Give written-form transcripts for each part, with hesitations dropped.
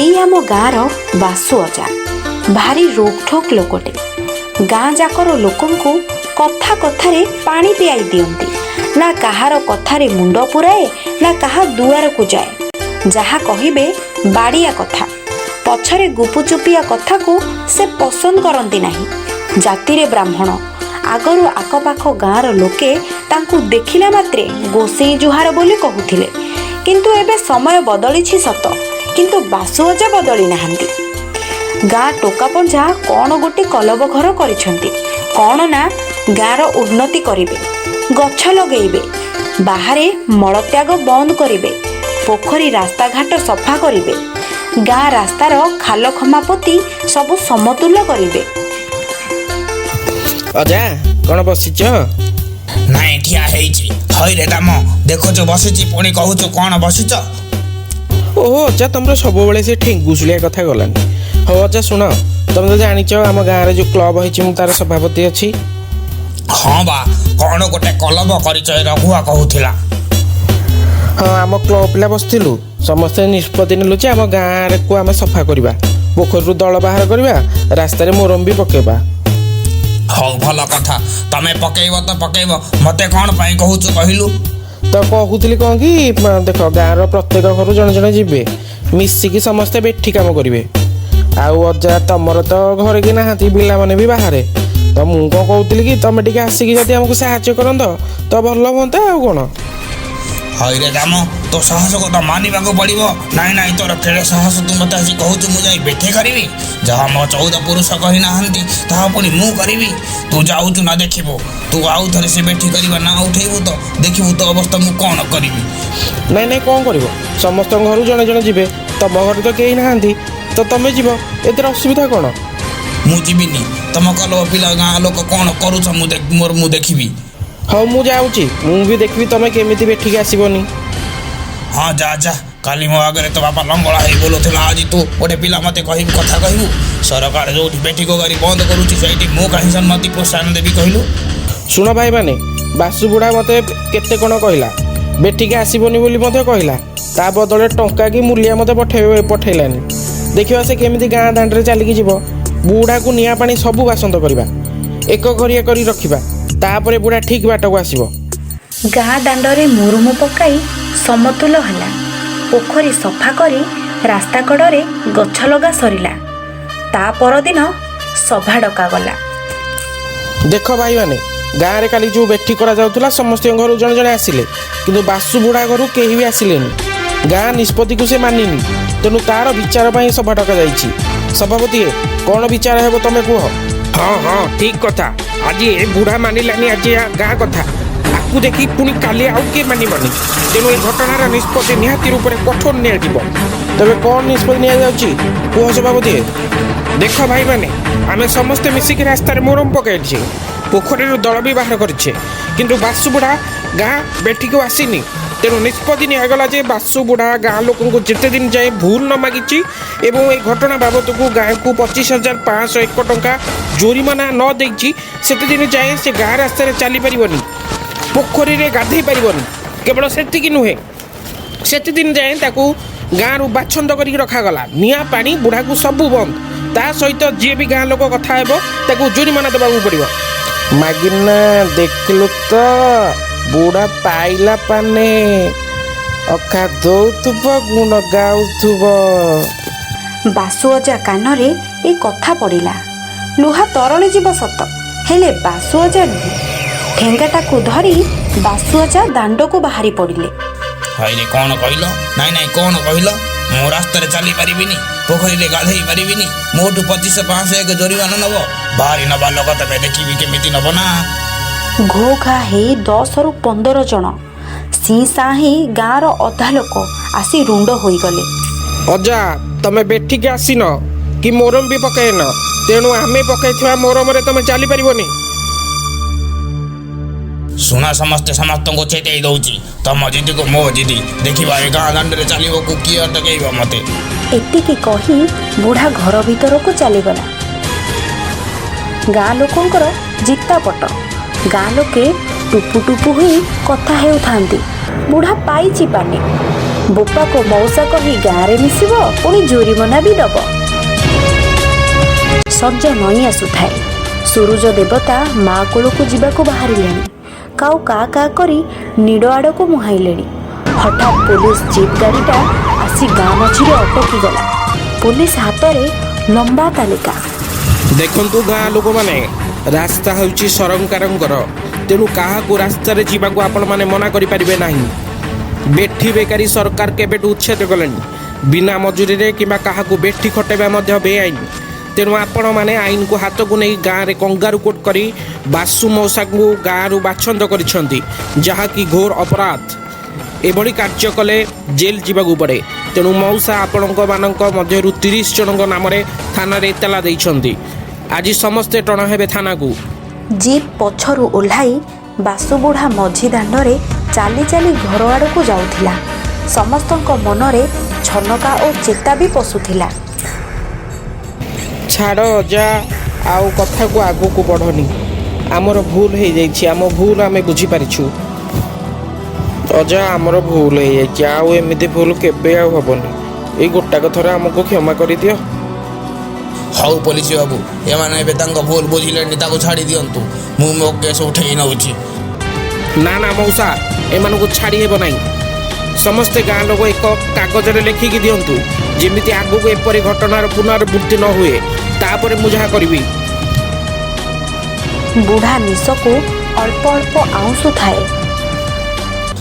एई आम गाँर बासु अजा भारी रोकठोक लोकटे। गाँ जाकर लोकंकु कथा कथारे पानी पियाई दियंती, ना कहार कथारे मुंड पुराए ना कहा दुआर को जाए। जहा कहिबे बाड़िया कथा, पछरे गुपुचुपिया कथा को से पसंद करती नहीं। जातिरे ब्राह्मण आगरू आखपाख गाँर लोके तांकु देखिला मात्रे गोसेई जुहार बोली कहूथिले। किंतु एबे समय बदली सत, किंतु बासु अजा बदली नाहांती। गाँ टोका पंजा कौन गोटे कलब घर करिसेंती, कौन ना गाँर उन्नति करिवे, गछ लगेइबे, बाहरे मलत्याग बंद करिवे, पोखरी रास्ता घाट सफा करिवे, गाँ रास्तार खाल खमा पोती सब समतुल्य करिवे। अजा कौन बसिच? नाଇଁ ଠିଆ ହେଇଛି। ହଇରେ ଦାମ ଦେଖୁଛୁ ବସିଛି ପୁଣି କହୁଛୁ କ'ଣ ବସିଛ? ओहो अजा तुम सबुबले से ठेंगुसुलिया कथा गलानी। हो अजा शुण, तुम तो जानिच आम गाँव जो क्लब है तार सभापति अच्छी। ହଁ ବା କ'ଣ ଗୋଟେ କଲବ କରିଛ ରଘୁଆ कहुथिला। हाँ आम क्लब पिला बसलु समस्ते निष्पत्ति नेलु जे आम गाँव को आम सफा करवा, पोखर दल बाहर करवा, रास्तार मोरम भी पकेबा। ହଉ ଭଲ କଥା, ତମେ ପକେଇବ ତ ପକେଇବ, ମତେ କ'ଣ ପାଇଁ କହୁଛୁ କହିଲୁ? तो कहूली कौन कि देख गाँव प्रत्येक घर जड़े जड़े जी मिसिकी समस्ते बेठी कम करेंगे। आउ अजा तुमर तो घर की ना पिला मैंने भी बाहर, तो मुझे कौन कहूली कि तुम टे आसिकी जब आमको साहाଯ୍ୟ करंत तो भल हाँ आउ कौन। ହଇରେ ଦାମ ତୋ ସାହସ କଥା ମାନିବାକୁ ପଡ଼ିବ। ନାଇଁ ନାଇଁ ତୋର କେଡ଼େ ସାହସ, ତୁ ମୋତେ ଆସି କହୁଛୁ ମୁଁ ଯାଇ ବେଠି କରିବି? ଯାହା ମୋ 14 ପୁରୁଷ କରିନାହାନ୍ତି ତାହା ପୁଣି ମୁଁ କରିବି? ତୁ ଯାଉଛୁ ନା ଦେଖିବୁ? ତୁ ଆଉ ଥରେ ସେ ବେଠି କରିବା ନା ଉଠେଇବୁ ତ ଦେଖିବୁ ତୋ ଅବସ୍ଥା ମୁଁ କ'ଣ କରିବି। ନାଇଁ ନାଇଁ କ'ଣ କରିବ, ସମସ୍ତ ଘର ଜଣେ ଜଣେ ଯିବେ, ତମ ଘରେ ତ କେହି ନାହାନ୍ତି ତ ତମେ ଯିବ, ଏଥିରେ ଅସୁବିଧା କ'ଣ? ମୁଁ ଯିବିନି, ତମ କଲବ ପିଲା ଗାଁ ଲୋକ କ'ଣ କରୁଛ ମୁଁ ଦେଖିବି। हाँ मुझे जाऊँगी, मुझे भी देखी तुम केमी बेठिक आसबनी। हाँ जा जा, काली मो आगे तो बापा लंगड़ा हो बोलूला, आज तू गोटे पिला मत कह कथा कहू सरकार जो बेटी को गाड़ी बंद करुँच मु कहीं सम्मति प्रोत्साहन देवी कहलु। शुण भाई मैंने बासु बुढ़ा मत केते कौन कहला बेठिक आसबनी बोली कहला, ता बदले टंका कि मूलिया मत पठेलानी। देखा से केमी गाँ दाण्ड चलिकी जीव, बुढ़ा को निआ पानी सबू बासंद करवा, एक घरिया कर रखा, तापर बुढ़ा ठीक बाट को आसब। गाँ दाण्डरे मुरुमु पकाई समतुल हला, पोखरी सफा करी रास्ता कड़े गछ लगा सरिला। ता परदिन सभा डका गला। देख भाई मैंने गाँव में काली जो बेठी करा जाउथला समस्त घर जड़े जड़े आसिले, किंतु बासु बुढ़ा घर केही भी आसिलेनी। गाँ निष्पत्ति को से मानिनी, तेणु तार विचार पर सभा डका जाइछि। सभापति कौन विचार है तमें कह? हाँ हाँ ठीक कथा, आज ए बुढ़ा मानिलानी आज गाँ कथा, आपको देखी पुणी काली आउ किए मानिबनी। तेणु ए घटनार निष्पत्ति निहाती रूप में कठोर नि तबे कौन निष्पत्ति कह सभापति? देख भाई मैंने आम समस्ते मिसिक रास्तार मोरम पकड़े, पोखरी दल भी बाहर करे, किंतु बासु बुढ़ा गाँ बेठी को आसीनी। तेणु निष्पत्ति निगला जे बासु बुढ़ा गाँ लोक जिते दिन जाए भूल न मागिची एवं ए घटना बाबद को गाँ को 25,501 टंका जोरिमाना न देछि, सेते दिन जाए से गाँ रास्तार चली पारिबनी, पोखरी रे गाधई पारिबनी। केवल सेतिकी नुहे, सेते दिन जाए ताकू गाँ रु बाछंद करी रखागला, निआ पानी बुढ़ा को सबू बंद, ता सहित जी भी गाँ लोक कथा हेबो ताकू जोरिमाना देबाकू पड़िबो। मागिना देखलु तो बुढ़ा पाइला पाने अखा दौथुब गुण गाउथुब। बासु अजा कानरे ए कथा पड़िला। लुहा तरली जीव सत, हेले बासु अजा नुहे। ठेंगाटाकू धरी बासु अजा दाण्ड को बाहरी पड़िले। हईरे कौन कहल? नाई नाई कौन कहल? मो रास्तार चली पारिबिनी, पोखरी रे गाधई पारिबिनी, मोटू 25,501 जोरिमाना नब। बाहरी नबा लोक तबे देखिबी केमिति नब ना। घो घा हे 10 रु 15 जन सी साही गाँर अधा लोक आसी रुंड होई गले। अजा तमे बेठी के आसीन कि मोरम भी पकाइन, तेणु आमे पकाइथिबा मोरम रे तमे चली पारिबनी। सुना समस्ते समस्त को चेतई दउची, तम जिदी को मो जिदी, देखिबा ए गाँ दाण्ड रे चलिबो को किए अटकेइबा मते। एतिकी कही बुढ़ा घर भीतर को चलीगला। गाँ लोकंकर जितापट, गाँ लोके टुपु टुपु हुई कथा हेउथांती। बुढ़ा पाइछि पानी, ବୋପାକୁ ମଉସା କହି ଗାଁରେ ମିଶିବ, ପୁଣି ଜୋରିମନା ବି ଦବ। ସଞ୍ଜ ନଇଁ ଆସୁଥାଏ। ସୂରୁଜ ଦେବତା ମା କୋଳକୁ ଯିବାକୁ ବାହାରିଲେଣି। କାଉ କା କା କରି ନିଡ଼ ଆଡ଼କୁ ମୁହାଁଇଲେଣି। ହଠାତ୍ ପୋଲିସ ଜିପ୍ ଗାଡ଼ିଟା ଆସି ଗାଁ ମଝିରେ ଅଟକିଗଲା। ପୋଲିସ ହାତରେ ଲମ୍ବା ତାଲିକା। ଦେଖନ୍ତୁ ଗାଁ ଲୋକମାନେ, ରାସ୍ତା ହେଉଛି ସରକାରଙ୍କର, ତେଣୁ କାହାକୁ ରାସ୍ତାରେ ଯିବାକୁ ଆପଣମାନେ ମନା କରିପାରିବେ ନାହିଁ। ବେଠି ବେକାରୀ ସରକାର କେବେଠୁ ଉଚ୍ଛେଦ କଲେଣି। ବିନା ମଜୁରୀରେ କିମ୍ବା କାହାକୁ ବେଠି ଖଟାଇବା ମଧ୍ୟ ବେଆଇନ। ତେଣୁ ଆପଣମାନେ ଆଇନକୁ ହାତକୁ ନେଇ ଗାଁରେ କଙ୍ଗାରୁ କୋର୍ଟ କରି ବାସୁ ମଉସାଙ୍କୁ ଗାଁରୁ ବାଛନ୍ଦ କରିଛନ୍ତି, ଯାହାକି ଘୋର ଅପରାଧ। ଏଭଳି କାର୍ଯ୍ୟ କଲେ ଜେଲ୍ ଯିବାକୁ ପଡ଼େ। ତେଣୁ ମଉସା ଆପଣଙ୍କମାନଙ୍କ ମଧ୍ୟରୁ 30 ଜଣଙ୍କ ନାମରେ ଥାନାରେ ଏତଲା ଦେଇଛନ୍ତି। ଆଜି ସମସ୍ତେ ଟଣା ହେବେ ଥାନାକୁ। ଜିପ୍ ପଛରୁ ଓହ୍ଲାଇ ବାସୁବୁଢ଼ା ମଝି ଦାଣ୍ଡରେ ଚାଲି ଚାଲି ଘର ଆଡ଼କୁ ଯାଉଥିଲା। ସମସ୍ତଙ୍କ ମନରେ ଛନକା ଓ ଚେତା ବି ପଶୁଥିଲା। ଛାଡ଼ ଅଜା, ଆଉ କଥାକୁ ଆଗକୁ ବଢ଼ନି। ଆମର ଭୁଲ ହେଇଯାଇଛି, ଆମ ଭୁଲ ଆମେ ବୁଝିପାରିଛୁ। ଅଜା, ଆମର ଭୁଲ ହେଇଯାଇଛି, ଆଉ ଏମିତି ଭୁଲ କେବେ ଆଉ ହବନି। ଏଇ ଗୋଟାକ ଥର ଆମକୁ କ୍ଷମା କରିଦିଅ। ହଉ ପୋଲିସ ବାବୁ, ଏମାନେ ଏବେ ତାଙ୍କ ଭୁଲ ବୁଝିଲେଣି, ତାକୁ ଛାଡ଼ି ଦିଅନ୍ତୁ। ମୁଁ ମୋ କେସ୍ ଉଠେଇ ନେଉଛି। ନା ନା ମଉସା, ଏମାନଙ୍କୁ ଛାଡ଼ି ହେବ ନାହିଁ। ସମସ୍ତେ ଗାଁ ଲୋକ ଏକ କାଗଜରେ ଲେଖିକି ଦିଅନ୍ତୁ, ଯେମିତି ଆଗକୁ ଏପରି ଘଟଣାର ପୁନରାବୃତ୍ତି ନ ହୁଏ। ତାପରେ ମୁଁ ଯାହା କରିବି। ବୁଢ଼ା ନିଶକୁ ଅଳ୍ପ ଅଳ୍ପ ଆଉଁସୁଥାଏ।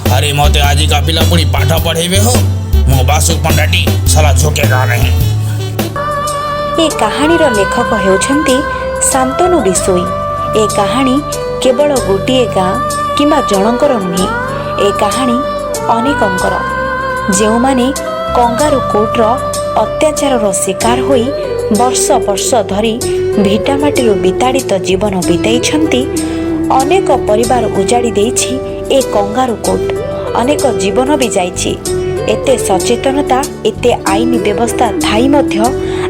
अरे मते आजिका पिला पुणी पाठ पढ़ेबे हो, मो बासु पंडाटी साला झोकेगा नहीं। ଏ କାହାଣୀର ଲେଖକ ହେଉଛନ୍ତି ଶାନ୍ତନୁ ବିଶୋଇ। ଏ କାହାଣୀ କେବଳ ଗୋଟିଏ ଗାଁ କିମ୍ବା ଜଣଙ୍କର ନୁହେଁ। ଏ କାହାଣୀ ଅନେକଙ୍କର, ଯେଉଁମାନେ କଙ୍ଗାରୁ କୋର୍ଟର ଅତ୍ୟାଚାରର ଶିକାର ହୋଇ ବର୍ଷ ବର୍ଷ ଧରି ଭିଟାମାଟିରୁ ବିତାଡ଼ିତ ଜୀବନ ବିତାଇଛନ୍ତି। ଅନେକ ପରିବାର ଉଜାଡ଼ି ଦେଇଛି ଏ କଙ୍ଗାରୁ କୋର୍ଟ। ଅନେକ ଜୀବନ ବି ଯାଇଛି। ଏତେ ସଚେତନତା, ଏତେ ଆଇନ ବ୍ୟବସ୍ଥା ଥାଇ ମଧ୍ୟ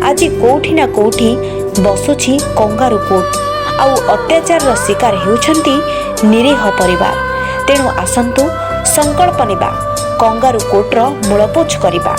ଆଜି କେଉଁଠି ନା କେଉଁଠି ବସୁଛି କଙ୍ଗାରୁ କୋର୍ଟ, ଆଉ ଅତ୍ୟାଚାରର ଶିକାର ହେଉଛନ୍ତି ନିରୀହ ପରିବାର। ତେଣୁ ଆସନ୍ତୁ ସଂକଳ୍ପ ନେବା, କଙ୍ଗାରୁ କୋର୍ଟର ମୂଳପୋଛ କରିବା।